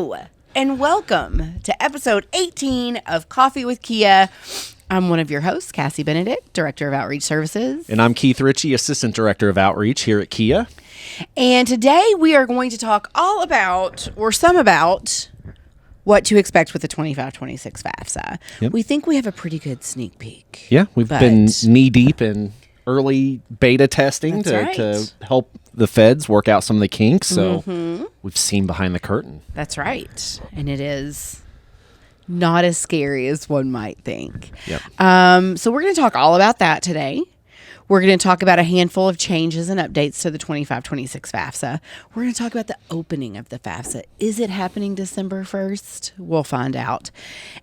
Hello, and welcome to episode 18 of Coffee with KHEAA. I'm one of your hosts, Cassie Benedict, Director of Outreach Services. And I'm Keith Ritchie, Assistant Director of Outreach here at KHEAA. And today we are going to talk all about, or some about, what to expect with the 25-26 FAFSA. Yep. We think we have a pretty good sneak peek. Yeah, we've been knee-deep in early beta testing to help the feds work out some of the kinks. So we've seen behind the curtain. That's right. And it is not as scary as one might think. Yep. So we're going to talk all about that today. We're going to talk about a handful of changes and updates to the 25-26 FAFSA. We're going to talk about the opening of the FAFSA. Is it happening December 1st? We'll find out.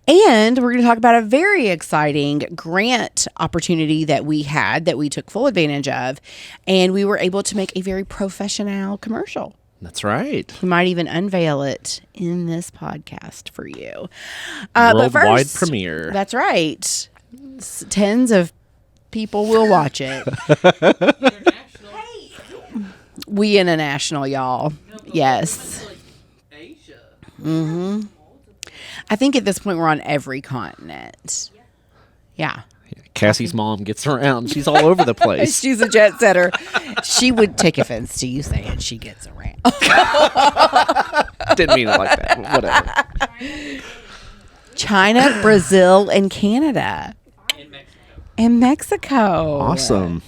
And we're going to talk about a very exciting grant opportunity that we had that we took full advantage of. And we were able to make a very professional commercial. That's right. We might even unveil it in this podcast for you. Worldwide but first, premiere. That's right. Tens of people will watch it. We international, y'all. Yes. Asia. I think at this point we're on every continent. Yeah. Cassie's mom gets around. She's all over the place. She's a jet setter. She would take offense to you saying she gets around. Didn't mean it like that. But whatever. China, Brazil, and Canada. And Mexico. Awesome.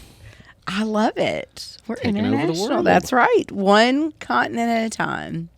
I love it. We're Taking over the international. world. That's right. One continent at a time.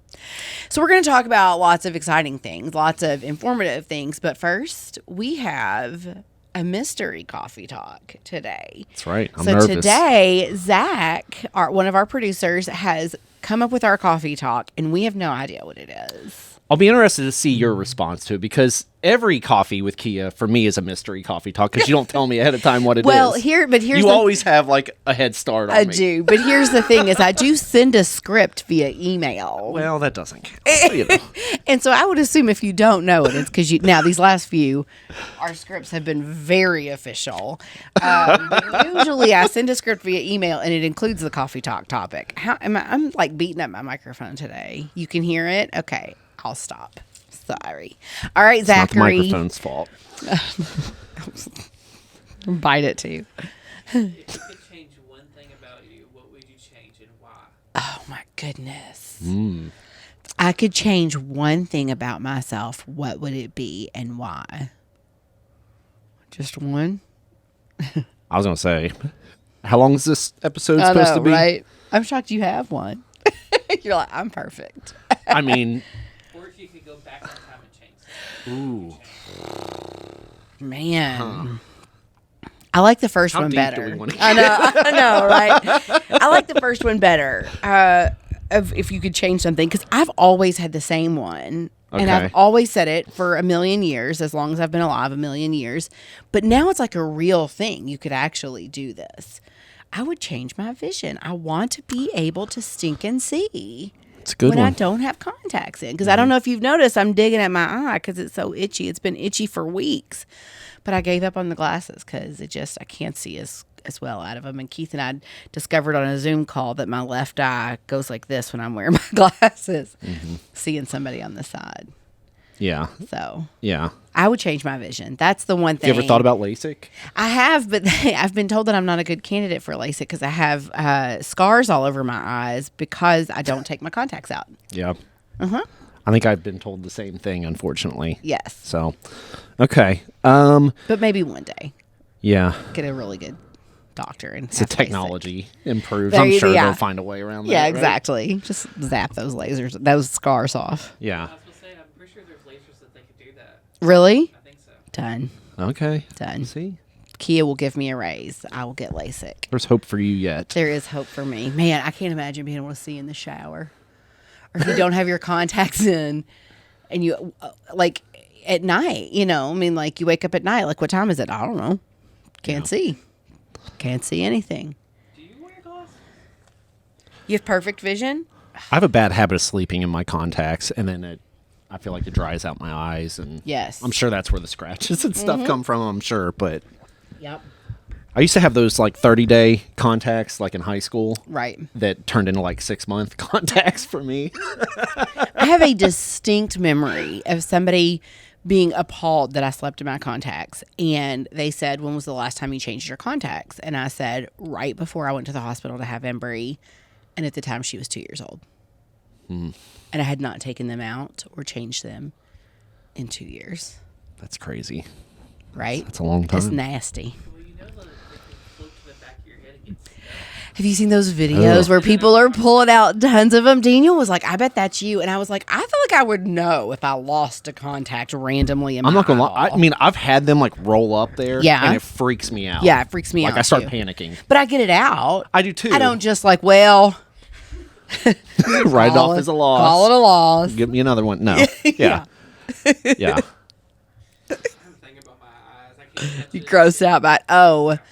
So we're going to talk about lots of exciting things, lots of informative things. But first, we have a mystery coffee talk today. That's right. I'm so nervous. Today, Zach, one of our producers, has come up with our coffee talk, and we have no idea what it is. I'll be interested to see your response to it because every coffee with KHEAA for me is a mystery coffee talk because you don't tell me ahead of time what it is. Well, here's you always have like a head start on me. I do, but here's the thing: is I do send a script via email. Well, that doesn't count. You know. And so I would assume if you don't know it, it's because now these last few, our scripts have been very official. But usually I send a script via email and it includes the coffee talk topic. I'm like beating up my microphone today. You can hear it? Okay, I'll stop. Sorry. All right, Zachary. It's not the microphone's fault. Bite it too. If you could change one thing about you, what would you change and why? Oh my goodness. I could change one thing about myself. What would it be and why? Just one? I was going to say, how long is this episode supposed to be? Right? I'm shocked you have one. You're like, I'm perfect. I mean, Or if you could go back in time and change something. ooh. Man. I like the first How one deep better. do we want to I know, right? I like the first one better. If you could change something, because I've always had the same one. And Okay. I've always said it for a million years, as long as I've been alive, a million years. But now it's like a real thing. You could actually do this. I would change my vision. I want to be able to stink and see. It's a good when one. I don't have contacts in. Because I don't know if you've noticed, I'm digging at my eye because it's so itchy. It's been itchy for weeks. But I gave up on the glasses because I can't see as well out of them. And Keith and I discovered on a Zoom call that my left eye goes like this when I'm wearing my glasses, seeing somebody on the side. Yeah. So Yeah. I would change my vision. That's the one thing. You ever thought about LASIK? I have, but I've been told that I'm not a good candidate for LASIK because I have scars all over my eyes because I don't take my contacts out. Yeah. I think I've been told the same thing, unfortunately. Yes. So, okay. But maybe one day Yeah. get a really good doctor and It's have the technology improves. There I'm you- sure yeah. they'll find a way around that. Yeah, right? exactly. Just zap those those scars off. Yeah. I was going to say, I'm pretty sure there's lasers that they could do that. Really? I think so. Done. Okay. Done. See? KHEAA will give me a raise. I will get LASIK. There's hope for you yet. There is hope for me. Man, I can't imagine being able to see in the shower. Or if you don't have your contacts in and you, like, at night, you know, I mean, like, you wake up at night, like, what time is it? I don't know. Can't see. Can't see anything. Do you wear glasses? You have perfect vision? I have a bad habit of sleeping in my contacts, and then I feel like it dries out my eyes. And Yes. I'm sure that's where the scratches and stuff come from, I'm sure. But Yep. I used to have those like 30-day contacts like in high school. Right. That turned into like 6-month contacts for me. I have a distinct memory of somebody being appalled that I slept in my contacts. And they said, when was the last time you changed your contacts? And I said, right before I went to the hospital to have Embry. And at the time, she was 2 years old. And I had not taken them out or changed them in 2 years. That's crazy. Right? That's a long time. It's nasty. Well, you know the flip to the back of your head against the Have you seen those videos where people are pulling out tons of them? Daniel was like, I bet that's you. And I was like, I feel like I would know if I lost a contact randomly in my I'm not gonna lie. eyeball. I mean, I've had them like roll up there, Yeah. and it freaks me out. Yeah, it freaks me out, Like I start too. panicking. But I get it out. I do too. I don't just like, well, write it call off as a loss. Call it a loss. Give me another one. No. Yeah. Yeah. I'm thinking about my eyes. I can't touch You it. grossed out by,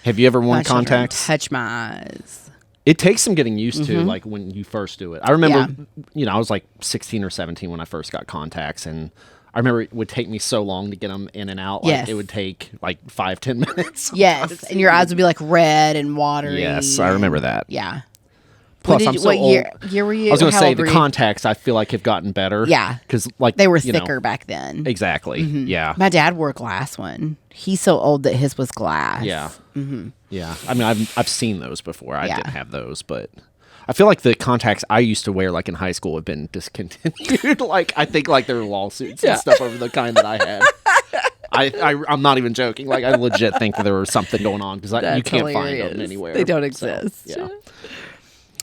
Have you ever worn my children contacts? touch my eyes. It takes some getting used to, like when you first do it. I remember, Yeah. I was like 16 or 17 when I first got contacts, and I remember it would take me so long to get them in and out. Like, Yes. it would take like 5-10 minutes. Yes. And your eyes would be like red and watery. Yes, I remember that. Yeah. Plus, When I'm did you- so what old. year were you? I was going to How say old the were you? contacts I feel like have gotten better. Yeah. because like They were you know, thicker back then. Exactly. Yeah. My dad wore a glass one. He's so old that his was glass. Yeah. Yeah. I mean, I've seen those before. I Yeah. didn't have those, but I feel like the contacts I used to wear, like in high school, have been discontinued. Like I think like there were lawsuits and stuff over the kind that I had. I'm not even joking. Like I legit think that there was something going on because you That's can't find hilarious. them anywhere. They don't So, exist. yeah.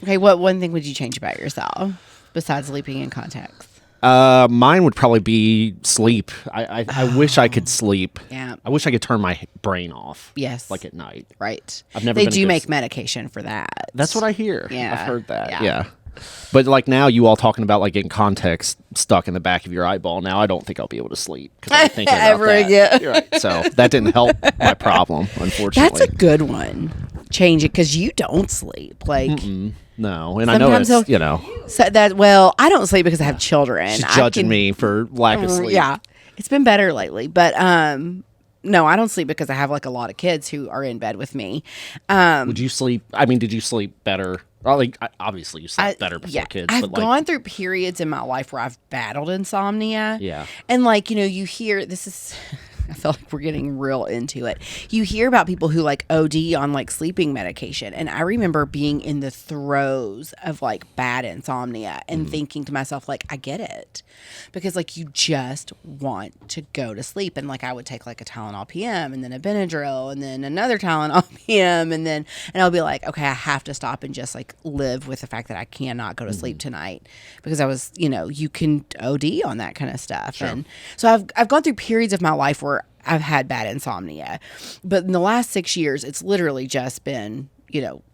Okay, what one thing would you change about yourself besides sleeping in contacts? Mine would probably be sleep. I wish I could sleep. Yeah. I wish I could turn my brain off. Yes. Like at night. Right. I've never They been a do good make sleep- medication for that. That's what I hear. Yeah. I've heard that. Yeah. Yeah. But like now, you all talking about like getting contacts stuck in the back of your eyeball. Now I don't think I'll be able to sleep because I'm thinking about Ever that. again. You're right. So that didn't help my problem, unfortunately. That's a good one. Change it because you don't sleep. Like No, and I know Sometimes it's they'll- so that. Well, I don't sleep because I have children. she's I judging can- me for lack of sleep. Yeah, it's been better lately, but no, I don't sleep because I have like a lot of kids who are in bed with me. Would you sleep? I mean, did you sleep better? Well, like obviously you slept better before kids. I've but like, gone through periods in my life where I've battled insomnia. Yeah. And like, you hear this is I feel like we're getting real into it. You hear about people who like OD on like sleeping medication. And I remember being in the throes of like bad insomnia and thinking to myself, like, I get it. Because like you just want to go to sleep. And like I would take like a Tylenol PM and then a Benadryl and then another Tylenol PM and I'll be like, okay, I have to stop and just like live with the fact that I cannot go to sleep tonight. Because I was, you can OD on that kind of stuff. Sure. And so I've gone through periods of my life where I've had bad insomnia. But in the last 6 years, it's literally just been,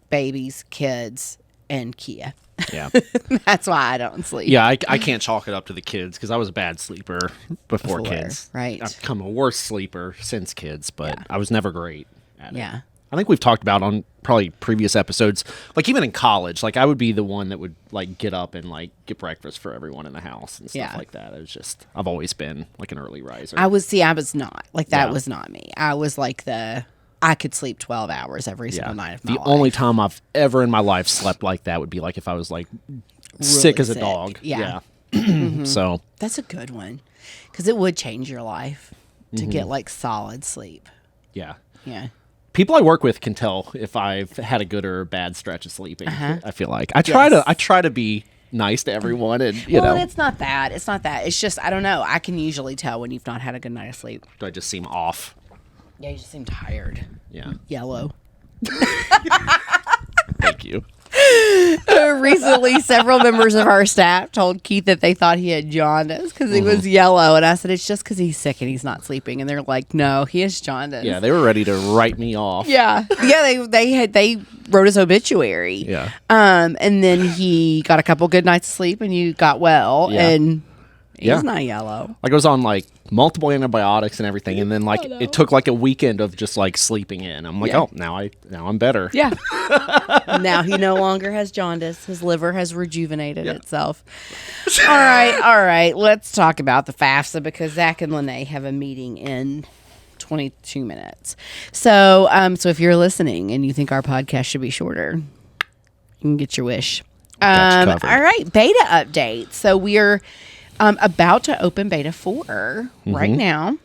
babies, kids, and KHEAA. Yeah. That's why I don't sleep. Yeah, I can't chalk it up to the kids because I was a bad sleeper before kids. right. I've become a worse sleeper since kids, but I was never great at it. Yeah. I think we've talked about on probably previous episodes, like even in college, like I would be the one that would like get up and like get breakfast for everyone in the house and stuff Yeah. like that. It was just, I've always been like an early riser. I was not. Like, that Yeah. was not me. I was like I could sleep 12 hours every single night of my The life. only time I've ever in my life slept like that would be like if I was like sick as a sick. dog. Yeah. So That's a good one. Because it would change your life to get like solid sleep. yeah. Yeah. People I work with can tell if I've had a good or a bad stretch of sleeping. I feel like I try to be nice to everyone, and you Well, know, it's not that. It's not that. It's just, I don't know. I can usually tell when you've not had a good night of sleep. do I just seem off? Yeah, you just seem tired. Yeah. Yellow. Thank you. Recently, several members of our staff told Keith that they thought he had jaundice because he was yellow. And I said, it's just because he's sick and he's not sleeping. And they're like, no, he has jaundice. Yeah, they were ready to write me off. Yeah. Yeah, they wrote his obituary. Yeah. And then he got a couple good nights of sleep and you got well. Yeah. And he's Yeah. not yellow. Like I was on like multiple antibiotics and everything, and then like it took like a weekend of just like sleeping in. I'm like, Yeah. oh, now I'm better. Yeah. Now he no longer has jaundice. His liver has rejuvenated itself. All right. Let's talk about the FAFSA because Zach and Lene have a meeting in 22 minutes. So, so if you're listening and you think our podcast should be shorter, you can get your wish. Got you covered. All right, beta update. So we're about to open beta 4 right now.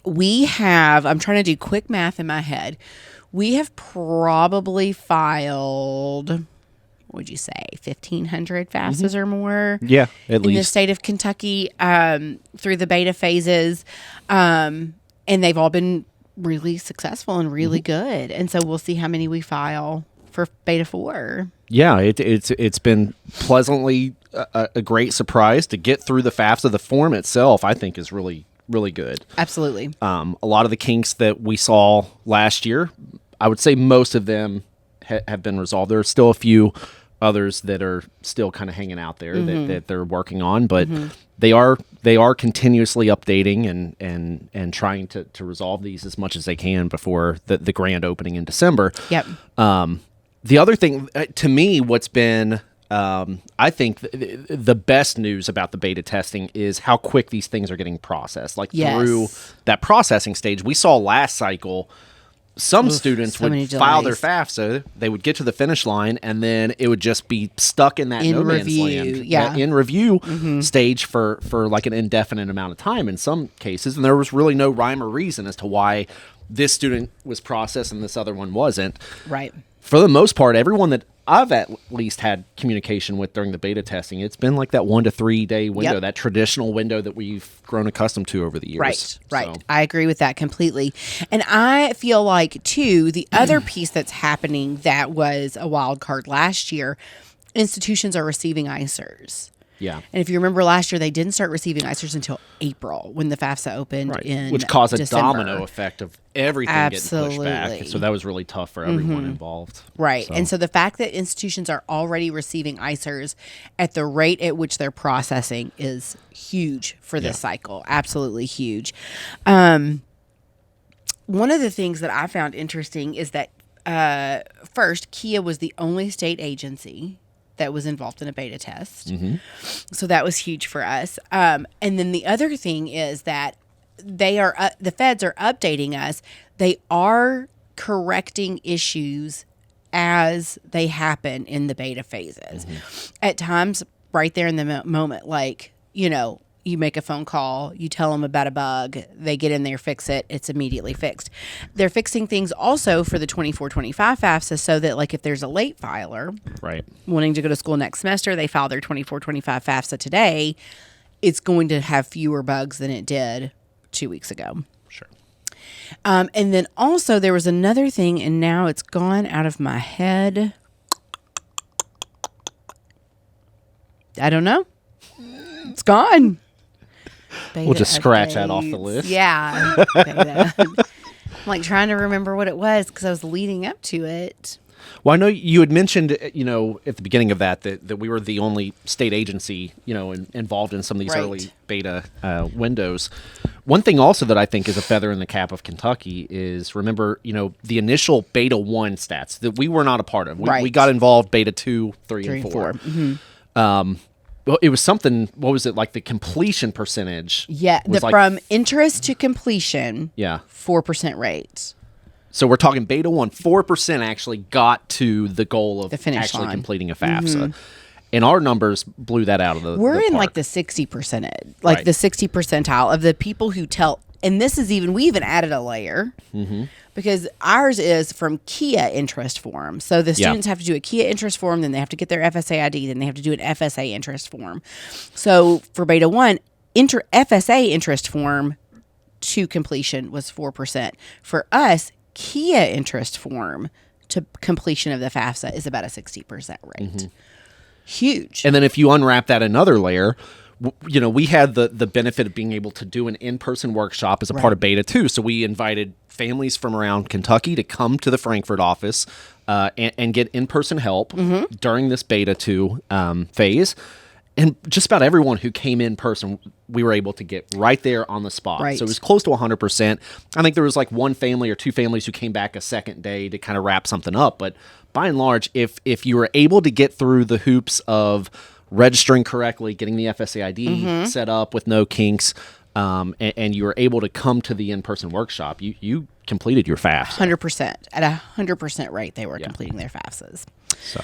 We have, I'm trying to do quick math in my head. We have probably filed, what would you say, 1,500 FAFSAs or more? Yeah, at in the least. state of Kentucky through the beta phases. And they've all been really successful and really good. And so we'll see how many we file for beta 4. Yeah, it's been pleasantly a great surprise to get through the FAFSA. The form itself, I think, is really good. Absolutely. A lot of the kinks that we saw last year, I would say most of them have been resolved. There are still a few others that are still kind of hanging out there that they're working on, but they are continuously updating and trying to resolve these as much as they can before the grand opening in December. Yep. The other thing, to me, what's been I think the best news about the beta testing is how quick these things are getting processed. Like through that processing stage, we saw last cycle, some students so many would file their delays. FAFSA, they would get to the finish line, and then it would just be stuck in that In no man's review, land, yeah. that in review stage for like an indefinite amount of time in some cases. And there was really no rhyme or reason as to why this student was processed and this other one wasn't. Right. For the most part, everyone that I've at least had communication with during the beta testing, it's been like that 1 to 3 day window, that traditional window that we've grown accustomed to over the years. Right. So, I agree with that completely. And I feel like, too, the other piece that's happening that was a wild card last year, institutions are receiving ISIRs. yeah. And if you remember last year, they didn't start receiving ISIRs until April when the FAFSA opened in Which caused a December. domino effect of everything getting pushed back. Absolutely. So that was really tough for everyone involved. Right. And so the fact that institutions are already receiving ISIRs at the rate at which they're processing is huge for this cycle. Absolutely huge. One of the things that I found interesting is that first, KHEAA was the only state agency that was involved in a beta test. So that was huge for us. And then the other thing is that they are the feds are updating us. They are correcting issues as they happen in the beta phases. At times, right there in the moment, like, you know, you make a phone call, you tell them about a bug, they get in there, fix it, it's immediately fixed. They're fixing things also for the 24-25 FAFSA so that, like, if there's a late filer Right. wanting to go to school next semester, they file their 24-25 FAFSA today, it's going to have fewer bugs than it did 2 weeks ago. Sure. And then also there was another thing, and now it's gone out of my head. I don't know. It's gone. We'll just scratch that off the updates. list. Yeah. Beta. I'm like trying to remember what it was because I was leading up to it. Well, I know you had mentioned, you know, at the beginning of that we were the only state agency, you know, involved in some of these Right. early beta windows. One thing also that I think is a feather in the cap of Kentucky is, remember, you know, the initial beta 1 stats that we were not a part of. We Right. got involved beta 2, 3, and 4. Well, it was something, what was it, like the completion percentage? Yeah. was like- From interest to completion, Yeah. 4% rate. So we're talking beta 1, 4% actually got to the goal of The finish actually line. completing a FAFSA. And our numbers blew that out of the We're in park. like the 60%, like Right. the 60 percentile of the people who tell. And this is we even added a layer because ours is from KHEAA interest form. So the students have to do a KHEAA interest form, then they have to get their FSA ID, then they have to do an FSA interest form. So for beta 1, FSA interest form to completion was 4%. For us, KHEAA interest form to completion of the FAFSA is about a 60% rate. Huge. And then if you unwrap that another layer, you know, we had the benefit of being able to do an in-person workshop as a part of Beta 2. So we invited families from around Kentucky to come to the Frankfurt office and get in-person help during this Beta 2 phase. And just about everyone who came in person, we were able to get right there on the spot. Right. So it was close to 100%. I think there was like one family or two families who came back a second day to kind of wrap something up. But by and large, if you were able to get through the hoops of registering correctly, getting the FSA ID set up with no kinks, and you were able to come to the in-person workshop, you completed your FAFSA. 100%. At 100% rate, they were completing their FAFSAs. So,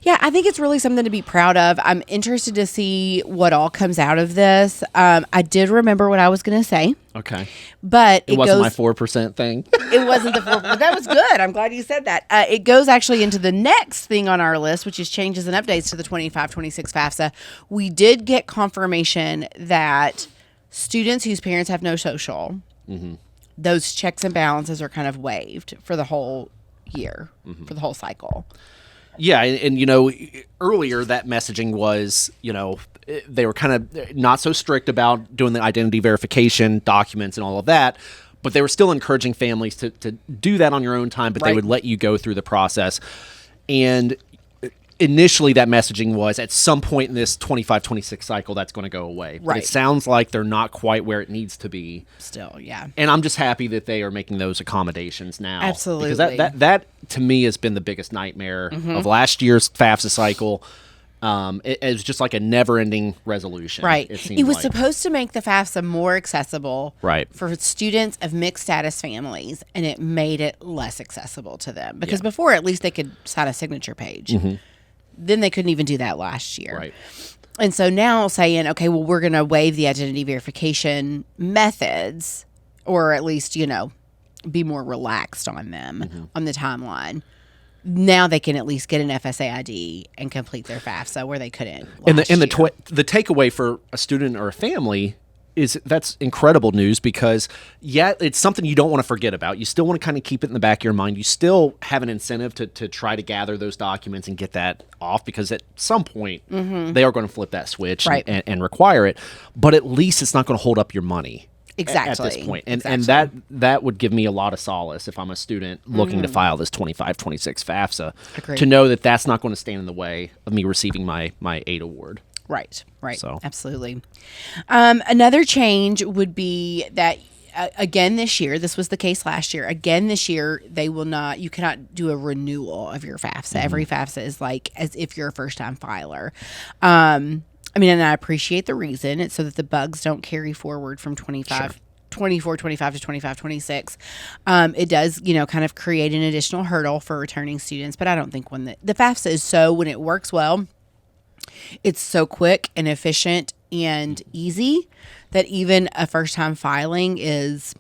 yeah, I think it's really something to be proud of. I'm interested to see what all comes out of this. I did remember what I was going to say. okay. But It wasn't my 4% thing. It wasn't the 4. That was good. I'm glad you said that. It goes actually into the next thing on our list, which is changes and updates to the 25-26 FAFSA. We did get confirmation that students whose parents have no social, those checks and balances are kind of waived for the whole year, for the whole cycle. Yeah, and earlier that messaging was, they were kind of not so strict about doing the identity verification documents and all of that, but they were still encouraging families to do that on your own time, but they would let you go through the process. And initially that messaging was at some point in this 25-26 cycle that's going to go away. But it sounds like they're not quite where it needs to be. Still, yeah. And I'm just happy that they are making those accommodations now. Absolutely. Because that to me has been the biggest nightmare of last year's FAFSA cycle. It was just like a never-ending resolution. Right. It was supposed to make the FAFSA more accessible for students of mixed status families, and it made it less accessible to them. Because before, at least they could sign a signature page. Then they couldn't even do that last year. Right. And so now saying, okay, well, we're going to waive the identity verification methods, or at least, be more relaxed on them on the timeline. Now they can at least get an FSA ID and complete their FAFSA where they couldn't last and the year. the takeaway for a student or a family is that's incredible news because, it's something you don't want to forget about. You still want to kind of keep it in the back of your mind. You still have an incentive to try to gather those documents and get that off because at some point they are going to flip that switch and require it. But at least it's not going to hold up your money. Exactly. At this point. And that would give me a lot of solace if I'm a student looking to file this 25-26 FAFSA. Agreed. To know that that's not going to stand in the way of me receiving my 8 award. Right. So. Absolutely. Another change would be that, again, this year, this was the case last year. Again, this year, you cannot do a renewal of your FAFSA. Every FAFSA is like as if you're a first-time filer. And I appreciate the reason. It's so that the bugs don't carry forward from 24, 25 to 25, 26. It does, kind of create an additional hurdle for returning students. But I don't think the FAFSA is when it works well, it's so quick and efficient and easy that even a first-time filing is,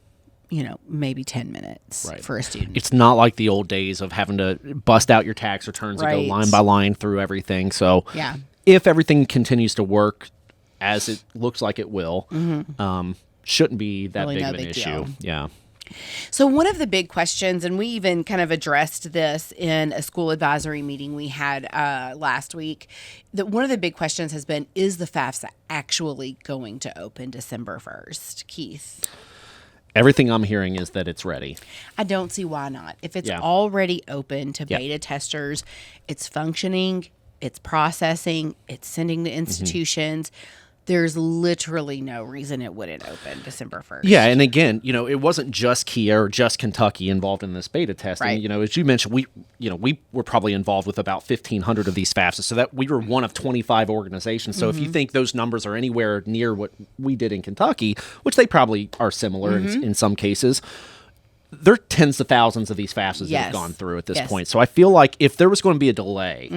maybe 10 minutes for a student. It's not like the old days of having to bust out your tax returns and go line by line through everything. So if everything continues to work as it looks like it will, shouldn't be that Really big no of an big issue. deal. Yeah. So one of the big questions, and we even kind of addressed this in a school advisory meeting we had last week, that one of the big questions has been, is the FAFSA actually going to open December 1st? Keith? Everything I'm hearing is that it's ready. I don't see why not. If it's already open to beta testers, it's functioning, it's processing, it's sending to institutions. There's literally no reason it wouldn't open December 1st. Yeah, and again, it wasn't just KHEAA or just Kentucky involved in this beta testing. Right. As you mentioned, we were probably involved with about 1,500 of these FAFSAs, so that we were one of 25 organizations. So if you think those numbers are anywhere near what we did in Kentucky, which they probably are similar in some cases, there are tens of thousands of these FAFSAs that have gone through at this point. So I feel like if there was going to be a delay,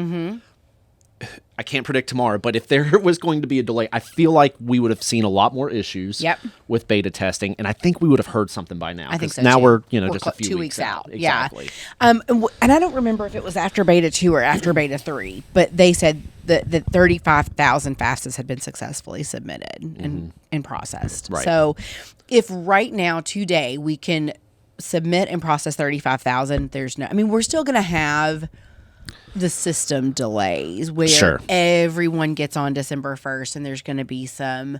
I can't predict tomorrow, but if there was going to be a delay, I feel like we would have seen a lot more issues with beta testing, and I think we would have heard something by now. I think so now too. we're just a few 2 weeks out. Exactly. Yeah. And I don't remember if it was after beta 2 or after beta 3, but they said that 35,000 FAFSAs had been successfully submitted and processed. Right. So if right now, today, we can submit and process 35,000, we're still going to have the system delays where everyone gets on December 1st and there's going to be some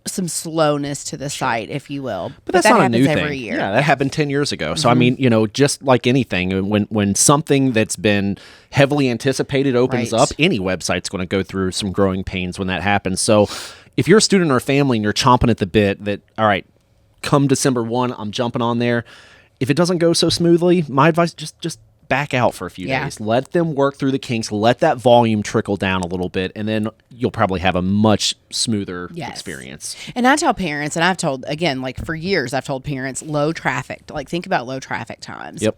slowness to the site, if you will. But that's that not a happens new every thing. year. Yeah, that happened 10 years ago. So, just like anything, when something that's been heavily anticipated opens up, any website's going to go through some growing pains when that happens. So if you're a student or a family and you're chomping at the bit that, all right, come December 1, I'm jumping on there. If it doesn't go so smoothly, my advice, just back out for a few Yeah. days. Let them work through the kinks. Let that volume trickle down a little bit, and then you'll probably have a much smoother Yes. experience. And I tell parents, and I've told, again, like for years, I've told parents low traffic, like think about low traffic times. Yep.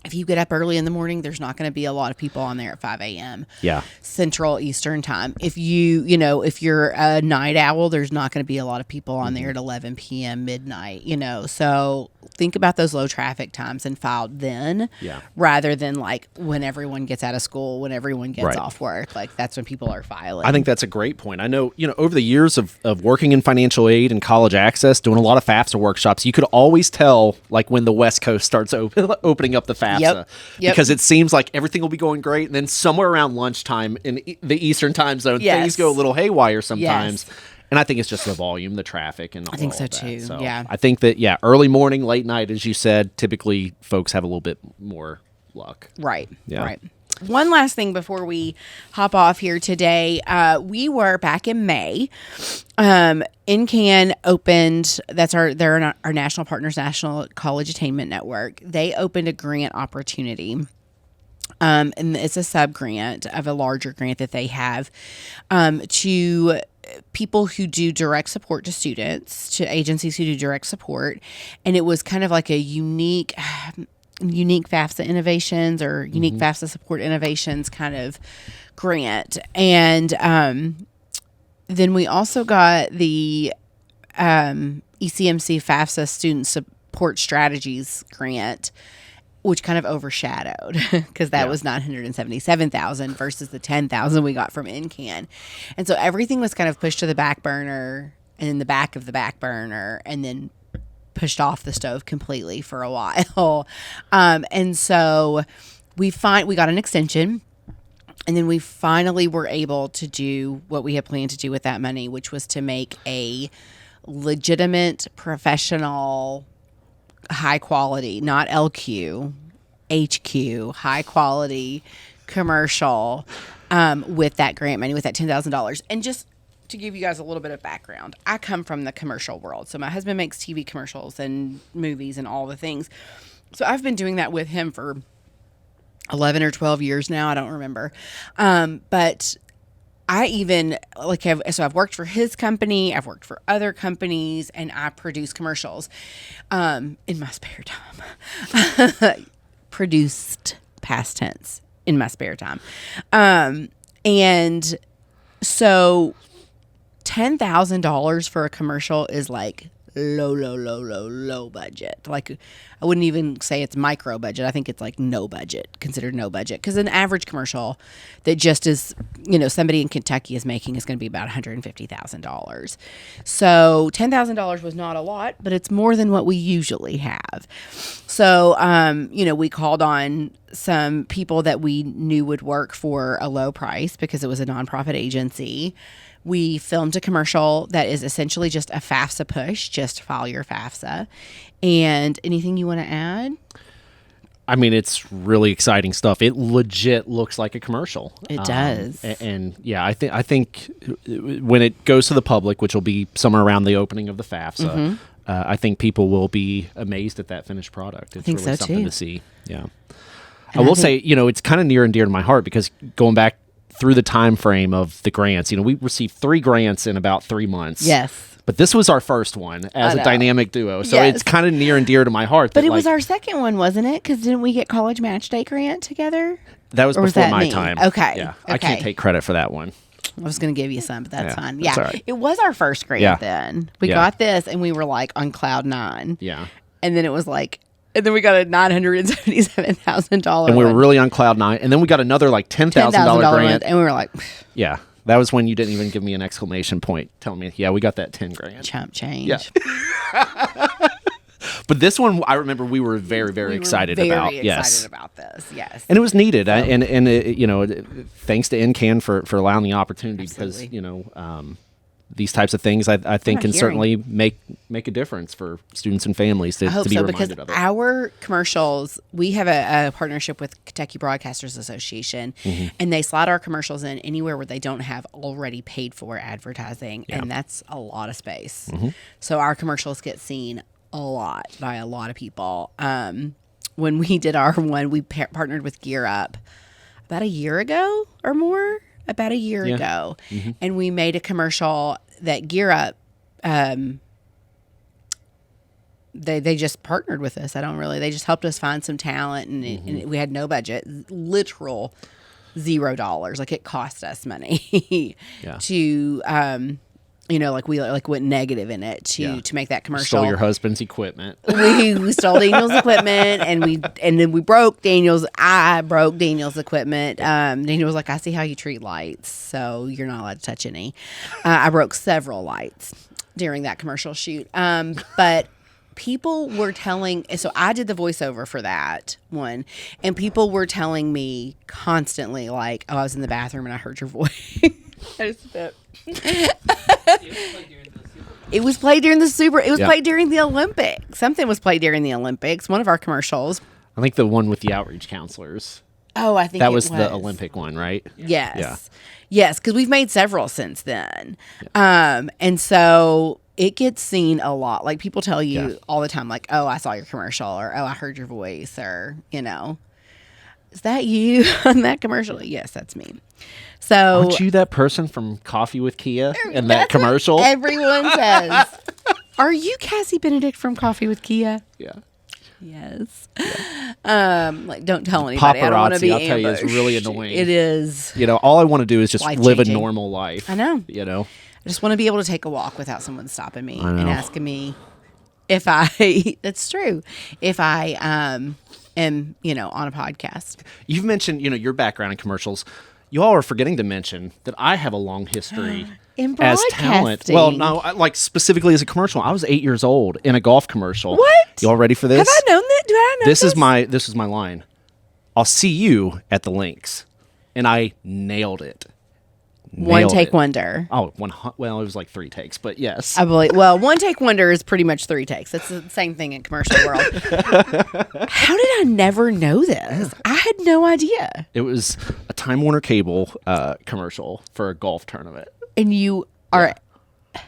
If you get up early in the morning, there's not going to be a lot of people on there at 5 a.m. Yeah. Central Eastern time. If if you're a night owl, there's not going to be a lot of people on there at 11 p.m. midnight, So think about those low traffic times and file then rather than like when everyone gets out of school, when everyone gets off work. Like that's when people are filing. I think that's a great point. I know, over the years of working in financial aid and college access, doing a lot of FAFSA workshops, you could always tell like when the West Coast starts opening up the FAFSA. Yep. Because it seems like everything will be going great, and then somewhere around lunchtime in the Eastern time zone, things go a little haywire sometimes. Yes. And I think it's just the volume, the traffic, and I think all so of that. too. So Yeah. I think that early morning, late night, as you said, typically folks have a little bit more luck. Right. Yeah. Right. One last thing before we hop off here today. We were back in May. NCAN opened, they're our national partners, National College Attainment Network. They opened a grant opportunity. And it's a sub grant of a larger grant that they have to people who do direct support to students, to agencies who do direct support. And it was kind of like a unique FAFSA innovations or unique FAFSA support innovations kind of grant. And then we also got the ECMC FAFSA student support strategies grant, which kind of overshadowed because that was $977,000 versus the $10,000 we got from NCAN. And so everything was kind of pushed to the back burner and in the back of the back burner and then pushed off the stove completely for a while. And so we got an extension, and then we finally were able to do what we had planned to do with that money, which was to make a legitimate, professional, high quality, not LQ, HQ, high quality commercial with that grant money, with that $10,000. And just to give you guys a little bit of background, I come from the commercial world. So my husband makes TV commercials and movies and all the things. So I've been doing that with him for 11 or 12 years now. I don't remember. But I even I've worked for his company. I've worked for other companies, and I produce commercials in my spare time. Produced past tense in my spare time. And so $10,000 for a commercial is like low budget. Like I wouldn't even say it's micro budget. I think it's like no budget, considered no budget. Because an average commercial that just is, somebody in Kentucky is making is going to be about $150,000. So $10,000 was not a lot, but it's more than what we usually have. So, we called on some people that we knew would work for a low price because it was a nonprofit agency. We filmed a commercial that is essentially just a FAFSA push, just file your FAFSA. And anything you want to add? I mean, it's really exciting stuff. It legit looks like a commercial. It does. And I think when it goes to the public, which will be somewhere around the opening of the FAFSA, I think people will be amazed at that finished product. It's think really so, something too. to see. Yeah. And I will say, it's kind of near and dear to my heart because going back through the time frame of the grants, we received 3 grants in about 3 months. Yes. But this was our first one as a dynamic duo. So Yes. it's kind of near and dear to my heart. But it was our second one, wasn't it? Because didn't we get College Match Day grant together? That was Or was before that my me? time. Okay. Yeah. I can't Okay. take credit for that one. I was going to give you some, but that's Yeah, fine. that's Yeah. all right. It was our first grant Yeah. then. We Yeah. got this and we were like on cloud 9. Yeah. And then it was like, and then we got a $977,000 And we were one. really on cloud 9. And then we got another like $10,000 $10,000 grant. and we were like, Yeah. That was when you didn't even give me an exclamation point telling me, yeah, we got that 10 grand. chump change. Yeah. But this one, I remember we were very, very excited about. Very Yes. excited about this. Yes. And it was needed. And thanks to NCAN for allowing the opportunity Absolutely. because, these types of things, I think, can certainly make a difference for students and families to I hope be so, because reminded of it. our commercials, we have a partnership with Kentucky Broadcasters Association, and they slot our commercials in anywhere where they don't have already paid for advertising, and that's a lot of space. So our commercials get seen a lot by a lot of people. when we did our one, we partnered with Gear Up about a year ago or more. About a year ago, and we made a commercial that Gear Up. They just partnered with us. They just helped us find some talent, and we had no budget, literal $0. Like, it cost us money to, we went negative in it to make that commercial. Stole your husband's equipment. We stole Daniel's equipment, and then we broke Daniel's. I broke Daniel's equipment. Daniel was like, "I see how you treat lights, so you're not allowed to touch any." I broke several lights during that commercial shoot, but people were telling. So I did the voiceover for that one, and people were telling me constantly, like, "Oh, I was in the bathroom and I heard your voice." I just spit. It was played during the Super. It was played during the Olympics. Something was played during the Olympics. One of our commercials. I think the one with the outreach counselors. Oh, I think that was the Olympic one, right? Yes. Yeah. Yes, because we've made several since then. And so it gets seen a lot. Like, people tell you all the time, like, "Oh, I saw your commercial," or "Oh, I heard your voice," or, "Is that you on that commercial?" Yes, that's me. So, aren't you that person from Coffee with KHEAA in that commercial? Everyone says. Are you Cassie Benedict from Coffee with KHEAA? Yeah. Yes. Don't tell anybody. I don't want to be I'll tell you, ambushed. it's really annoying. It is. All I want to do is just live a Life-changing. normal life. I know. I just want to be able to take a walk without someone stopping me and asking me if I. That's true. If I am, on a podcast. You've mentioned, your background in commercials. You all are forgetting to mention that I have a long history In as talent. broadcasting. Well, no, like specifically as a commercial. I was 8 years old in a golf commercial. What? You all ready for this? Have I known that? Do I know This is my line. I'll see you at the links, and I nailed it. One Nailed take it. wonder. Oh, well, it was like 3 takes, but yes. I believe. Well, one take wonder is pretty much 3 takes. It's the same thing in commercial world. How did I never know this? I had no idea. It was a Time Warner Cable commercial for a golf tournament. And you are a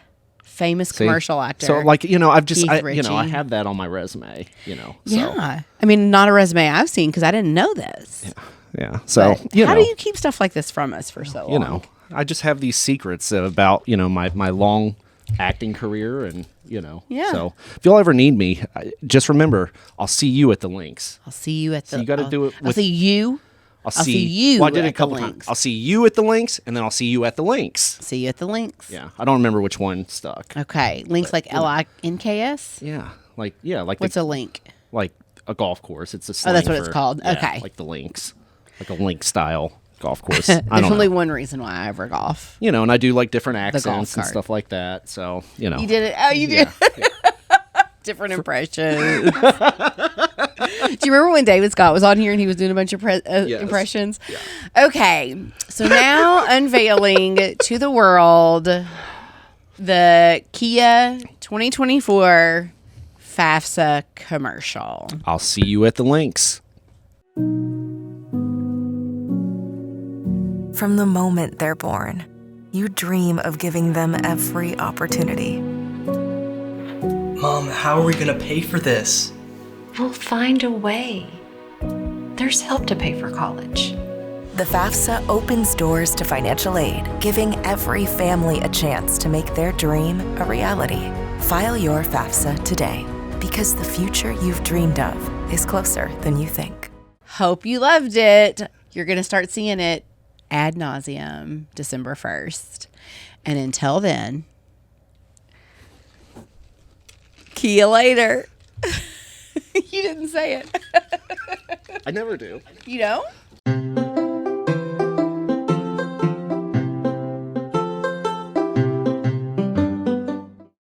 famous commercial actor. So, I've just, I Ritchie. have that on my resume. So. Yeah. I mean, not a resume I've seen because I didn't know this. Yeah. So, But how do you keep stuff like this from us for so long? I just have these secrets about, my long acting career and, Yeah. So if you'll ever need me, just remember, I'll see you at the links. I'll see you at the. So you got to do it I'll see you. I'll see you Well, I did it at a couple the times. links. I'll see you at the links, and then I'll see you at the links. See you at the links. Yeah. I don't remember which one stuck. Okay. Links like LINKS? Yeah. Like What's a link? like a golf course. It's a slang that's what it's for- called. yeah, Okay. Like the links. Like a link style golf course. There's I don't only know. one reason why I ever golf. And I do like different golf accents and cart. stuff like that. So, You did it. Oh, you did. Yeah. Different impressions. Do you remember when David Scott was on here and he was doing a bunch of impressions? Yeah. Okay. So now unveiling to the world the KHEAA 2024 FAFSA commercial. I'll see you at the links. From the moment they're born, you dream of giving them every opportunity. Mom, how are we gonna pay for this? We'll find a way. There's help to pay for college. The FAFSA opens doors to financial aid, giving every family a chance to make their dream a reality. File your FAFSA today, because the future you've dreamed of is closer than you think. Hope you loved it. You're going to start seeing it ad nauseum December 1st. And until then, KHEAA later. You didn't say it. I never do. You don't?